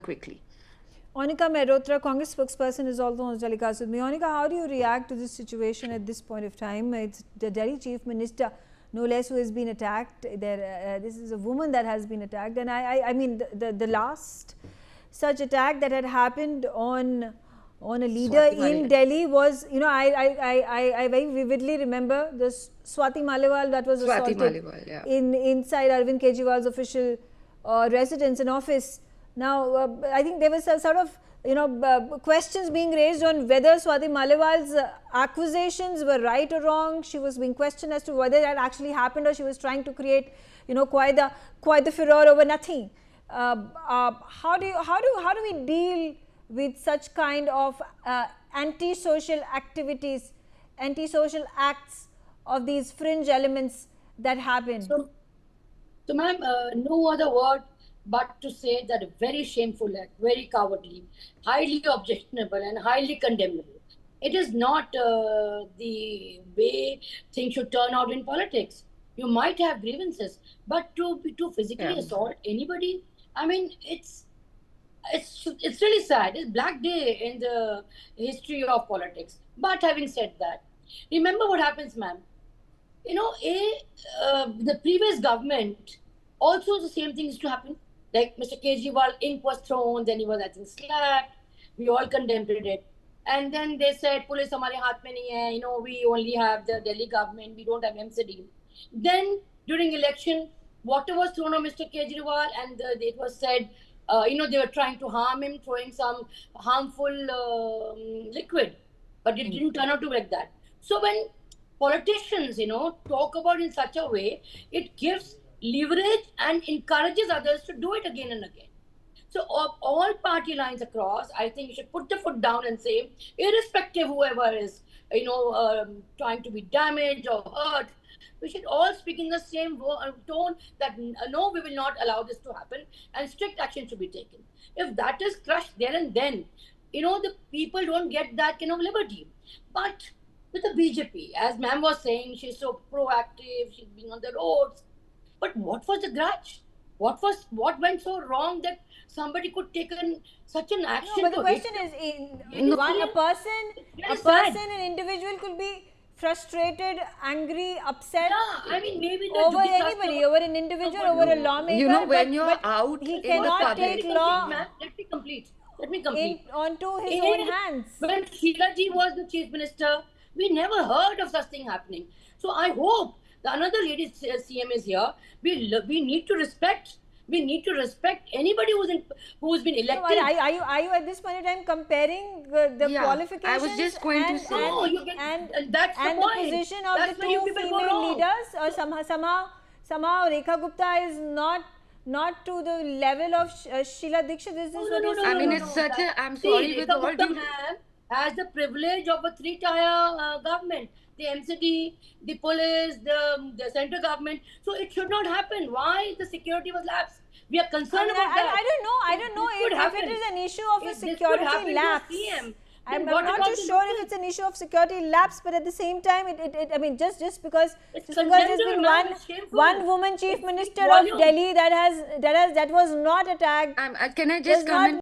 quickly. Monica Mehrotra, Congress spokesperson, is also on telecast with me. Monica, how do you react to this situation at this point of time? It's the Delhi Chief Minister, no less, who has been attacked. This is a woman that has been attacked, and I mean the last such attack that had happened on a leader in Delhi was, you know, I very vividly remember the Swati Maliwal that was assaulted inside Arvind Kejriwal's official residence and office. Now, I think there was a sort of, you know, questions being raised on whether Swati Maliwal's accusations were right or wrong. She was being questioned as to whether that actually happened, or she was trying to create, you know, quite the furore over nothing. How do we deal with such kind of anti-social activities, anti-social acts of these fringe elements that happen? So ma'am, no other word but to say that a very shameful act, very cowardly, highly objectionable and highly condemnable. It is not the way things should turn out in politics. You might have grievances, but to physically assault anybody, I mean, it's really sad. It's black day in the history of politics. But having said that, remember what happens, ma'am. You know, the previous government also the same thing used to happen. Like Mr. Kejriwal, ink was thrown, then he was, I think, slapped. We all condemned it. And then they said, police hamare haath mein nahi hai, you know, we only have the Delhi government, we don't have MCD. Then during election, water was thrown on Mr. Kejriwal, and it was said, you know, they were trying to harm him, throwing some harmful liquid. But it didn't turn out to be like that. So when politicians, you know, talk about in such a way, it gives leverage and encourages others to do it again and again. So all party lines across, I think you should put the foot down and say, irrespective whoever is, you know, trying to be damaged or hurt, we should all speak in the same tone that no, we will not allow this to happen, and strict action should be taken. If that is crushed there and then, you know, the people don't get that kind of liberty. But with the BJP, as ma'am was saying, she's so proactive, she's being on the roads. But what was the grudge? What went so wrong that somebody could take such an action? No, but the question is, a person, an individual could be frustrated, angry, upset. Yeah, I mean, maybe over anybody, over an individual, over a lawmaker. You know, when you're out, he cannot take law. Let me complete. Onto his own hands. When Sheila Ji was the chief minister, we never heard of such thing happening. So I hope another lady CM is here. We need to respect. We need to respect anybody who's been elected. No, are you at this point in time comparing the qualifications? I was just going to say. That's the point. The position of the two female leaders, or somehow Rekha Gupta is not to the level of Sheila Dikshit. This is what you're saying. I mean, it's such a. I'm sorry, with all due. Has the privilege of a three-tier government. The MCD, the police, the central government. So it should not happen. Why the security was lapsed? We are concerned about that. I don't know if it is an issue of a security lapse. I'm not too sure if it's an issue of security lapse, but at the same time, I mean, just because there's been one woman chief minister of Delhi that was not attacked. Can I just comment?